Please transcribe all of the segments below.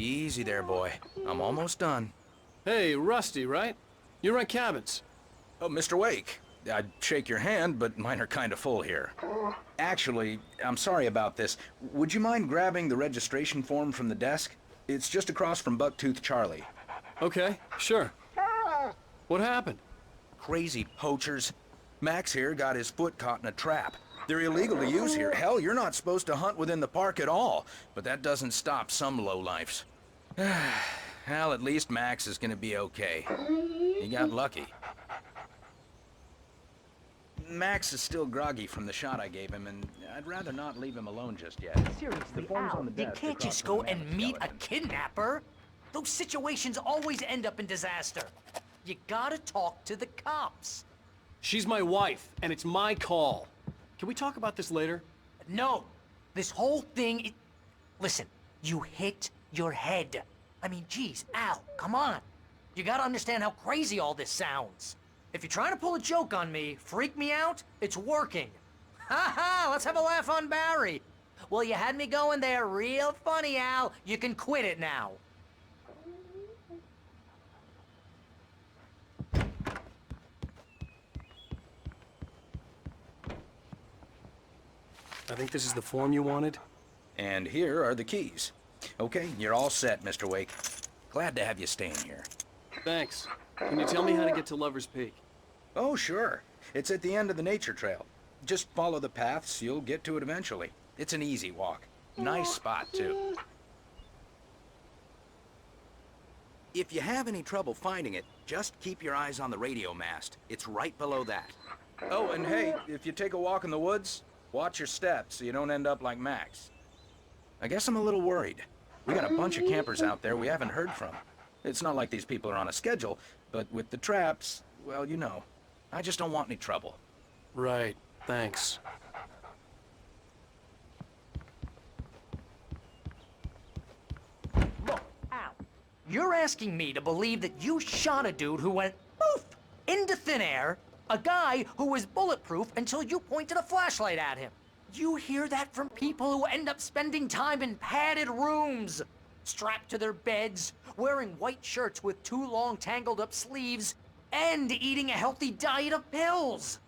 Easy there, boy. I'm almost done. Hey, Rusty, right? You rent cabins. Oh, Mr. Wake. I'd shake your hand, but mine are kind of full here. Actually, I'm sorry about this. Would you mind grabbing the registration form from the desk? It's just across from Bucktooth Charlie. Okay, sure. What happened? Crazy poachers. Max here got his foot caught in a trap. They're illegal to use here. Hell, you're not supposed to hunt within the park at all. But that doesn't stop some lowlifes. Well, at least Max is gonna be okay. He got lucky. Max is still groggy from the shot I gave him, and I'd rather not leave him alone just yet. Seriously, form's Al, on the you desk can't across just from go the and mammoth meet a skeleton. kidnapper. Those situations always end up in disaster. You gotta talk to the cops. She's my wife, and it's my call. Can we talk about this later? No, this whole thing Listen, you hit your head. I mean, geez, Al, come on. You gotta understand how crazy all this sounds. If you're trying to pull a joke on me, freak me out, it's working. Ha ha, let's have a laugh on Barry. Well, you had me going there real funny, Al. You can quit it now. I think this is the form you wanted. And here are the keys. Okay, you're all set, Mr. Wake. Glad to have you staying here. Thanks. Can you tell me how to get to Lover's Peak? Oh, sure. It's at the end of the nature trail. Just follow the paths, you'll get to it eventually. It's an easy walk. Nice spot, too. If you have any trouble finding it, just keep your eyes on the radio mast. It's right below that. Oh, and hey, if you take a walk in the woods, watch your steps so you don't end up like Max. I guess I'm a little worried. We got a bunch of campers out there we haven't heard from. It's not like these people are on a schedule, but with the traps, well, you know. I just don't want any trouble. Right, thanks. Look, Al, you're asking me to believe that you shot a dude who went poof into thin air, a guy who was bulletproof until you pointed a flashlight at him. You hear that from people who end up spending time in padded rooms, strapped to their beds, wearing white shirts with too long tangled up sleeves, and eating a healthy diet of pills.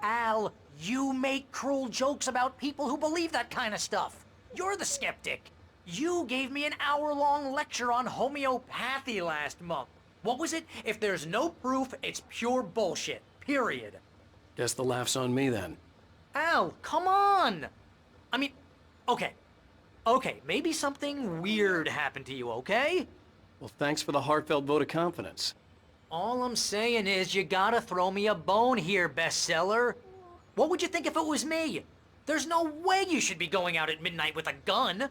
Al, you make cruel jokes about people who believe that kind of stuff. You're the skeptic. You gave me an hour-long lecture on homeopathy last month. What was it? If there's no proof, it's pure bullshit. Period. Guess the laugh's on me then. Al, come on! I mean, okay. Okay, maybe something weird happened to you, okay? Well, thanks for the heartfelt vote of confidence. All I'm saying is you gotta throw me a bone here, bestseller. What would you think if it was me? There's no way you should be going out at midnight with a gun.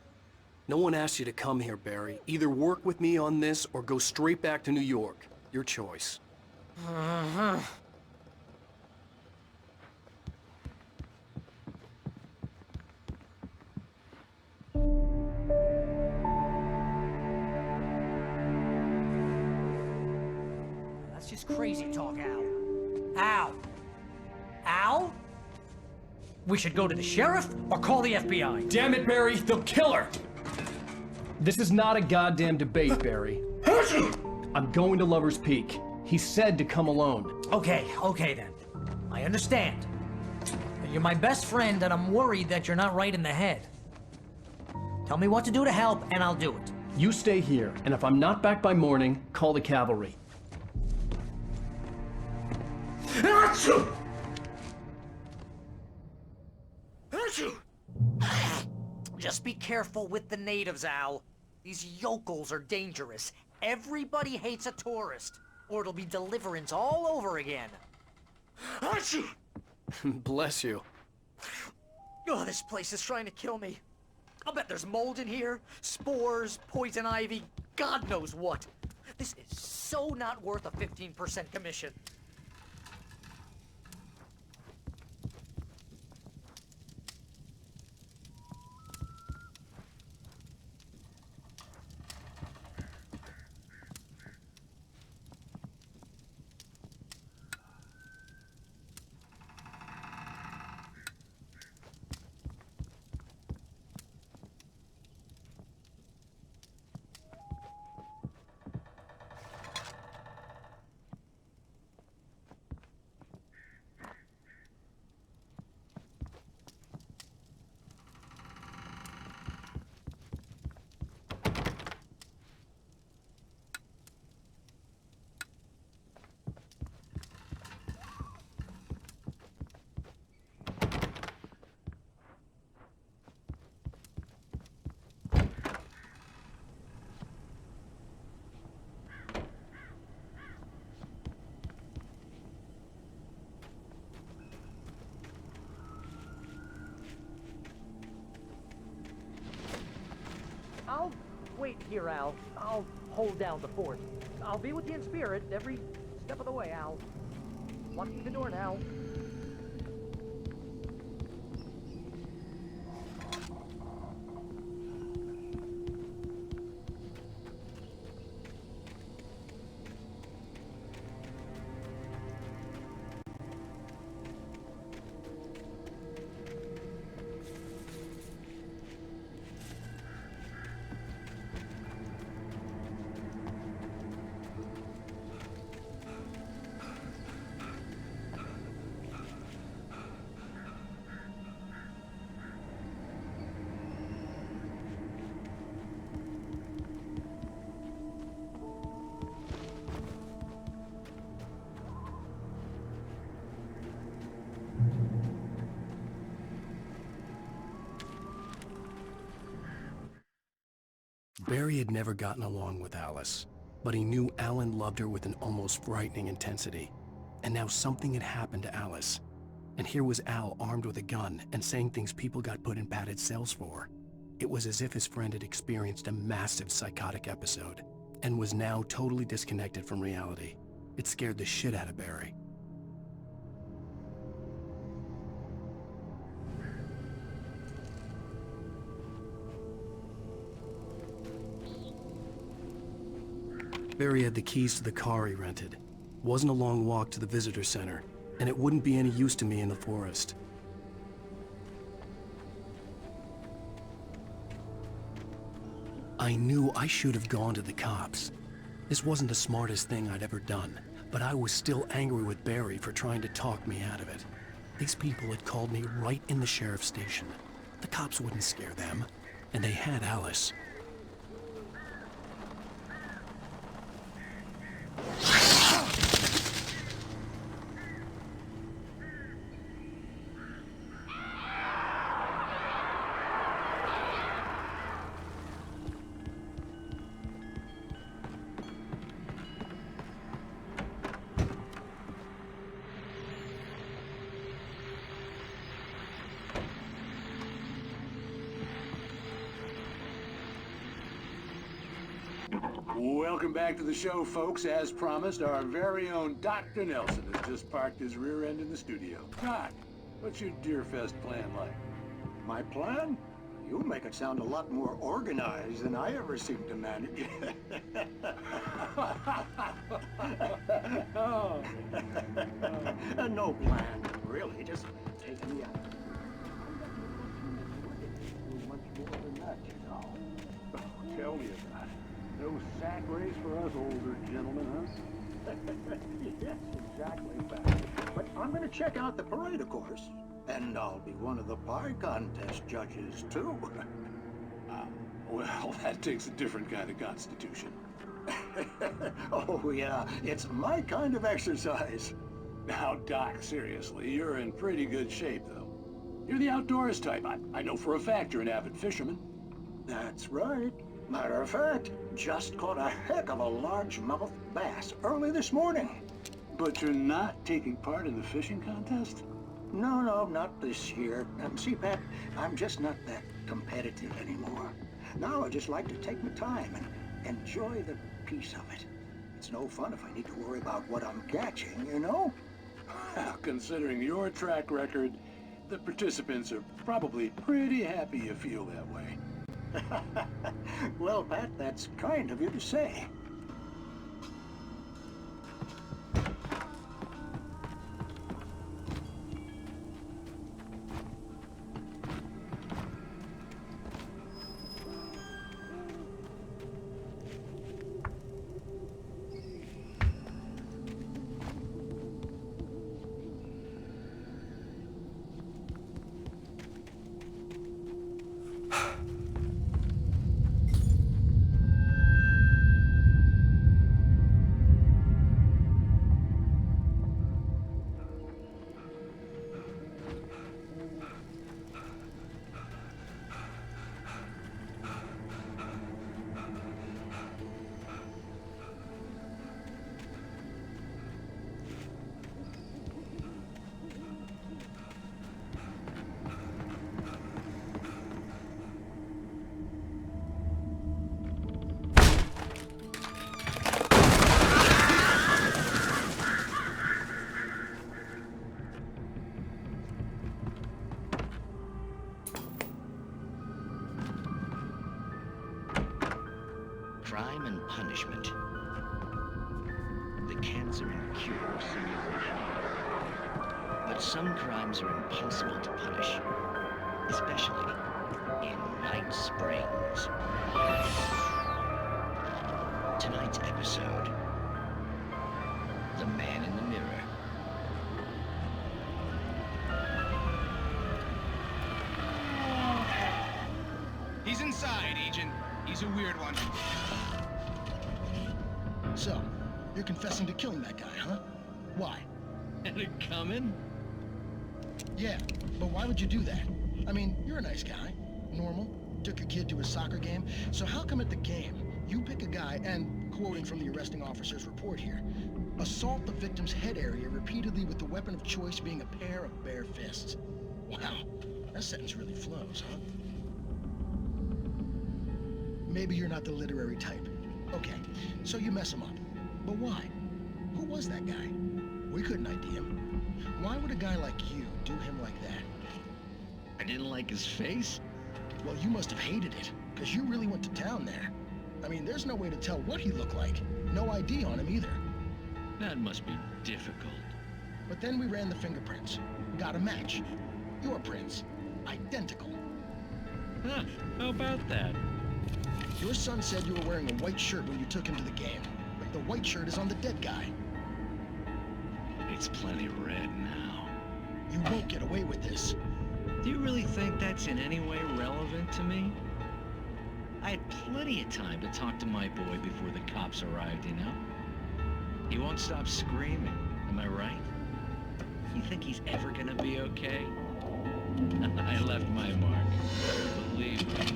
No one asked you to come here, Barry. Either work with me on this or go straight back to New York. Your choice. That's just crazy talk, Al. Al? Al? We should go to the sheriff or call the FBI. Damn it, Barry, they'll kill her! This is not a goddamn debate, Barry. I'm going to Lover's Peak. He said to come alone. Okay then. I understand. You're my best friend and I'm worried that you're not right in the head. Tell me what to do to help and I'll do it. You stay here, and if I'm not back by morning, call the cavalry. Just be careful with the natives, Al. These yokels are dangerous. Everybody hates a tourist, or it'll be deliverance all over again. Bless you. Oh, this place is trying to kill me. I'll bet there's mold in here, spores, poison ivy, God knows what. This is so not worth a 15% commission. wait here, Al. I'll hold down the fort. I'll be with you in spirit every step of the way, Al. Locking the door now. Barry had never gotten along with Alice, but he knew Alan loved her with an almost frightening intensity. And now something had happened to Alice. And here was Al armed with a gun and saying things people got put in padded cells for. It was as if his friend had experienced a massive psychotic episode and was now totally disconnected from reality. It scared the shit out of Barry. Barry had the keys to the car he rented. Wasn't a long walk to the visitor center, and it wouldn't be any use to me in the forest. I knew I should have gone to the cops. This wasn't the smartest thing I'd ever done, but I was still angry with Barry for trying to talk me out of it. These people had called me right in the sheriff's station. The cops wouldn't scare them, and they had Alice. Welcome back to the show, folks. As promised, our very own Dr. Nelson has just parked his rear end in the studio. Doc, what's your Deerfest plan like? My plan? You make it sound a lot more organized than I ever seem to manage. Oh. No plan, really. Just taking me out. Much more than that, you know. Tell me about it. No sack race for us older gentlemen, huh? Yes, exactly, Pat. But I'm gonna check out the parade, of course. And I'll be one of the pie contest judges, too. Well, that takes a different kind of constitution. Oh, yeah. It's my kind of exercise. Now, Doc, seriously, you're in pretty good shape, though. You're the outdoors type. I know for a fact you're an avid fisherman. That's right. Matter of fact, just caught a heck of a largemouth bass early this morning. But you're not taking part in the fishing contest? No, not this year. See, Pat, I'm just not that competitive anymore. Now I just like to take my time and enjoy the peace of it. It's no fun if I need to worry about what I'm catching, you know? Considering your track record, the participants are probably pretty happy you feel that way. Well, Pat, that's kind of you to say. punishment. The cancer and cure simulation. But some crimes are impossible to punish, especially in White Springs. Tonight's episode, The Man in the Mirror. He's inside, Agent. He's a weird one. So, you're confessing to killing that guy, huh? Why? Had it coming? Yeah, but why would you do that? I mean, you're a nice guy. Normal. Took your kid to a soccer game. So how come at the game, you pick a guy and, quoting from the arresting officer's report here, assault the victim's head area repeatedly with the weapon of choice being a pair of bare fists? Wow, that sentence really flows, huh? Maybe you're not the literary type. Okay, so you mess him up. But why? Who was that guy? We couldn't ID him. Why would a guy like you do him like that? I didn't like his face? Well, you must have hated it, because you really went to town there. I mean, there's no way to tell what he looked like. No ID on him either. That must be difficult. But then we ran the fingerprints. Got a match. Your prints. Identical. Huh, how about that? Your son said you were wearing a white shirt when you took him to the game. But the white shirt is on the dead guy. It's plenty red now. You won't get away with this. Do you really think that's in any way relevant to me? I had plenty of time to talk to my boy before the cops arrived, you know? He won't stop screaming, am I right? You think he's ever gonna be okay? I left my mark. Believe me.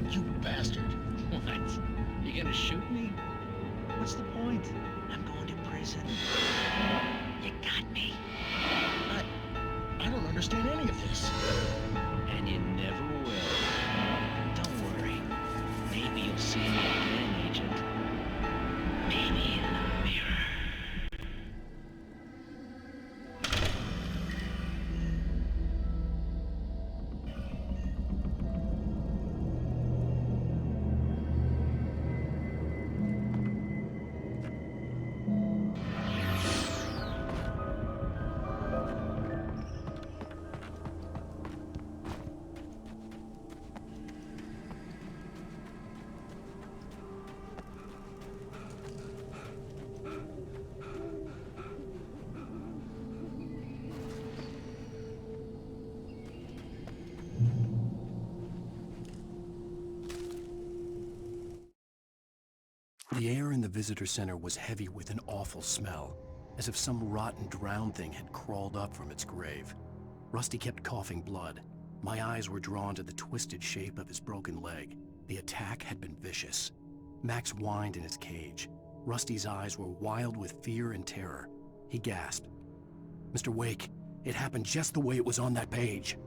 You bastard. What? You gonna shoot me? What's the point? I'm going to prison. You got me. I don't understand any of this. And you never will. Don't worry. Maybe you'll see me again, Agent. Maybe in a mirror. The air in the visitor center was heavy with an awful smell, as if some rotten drowned thing had crawled up from its grave. Rusty kept coughing blood. My eyes were drawn to the twisted shape of his broken leg. The attack had been vicious. Max whined in his cage. Rusty's eyes were wild with fear and terror. He gasped. "Mr. Wake, it happened just the way it was on that page."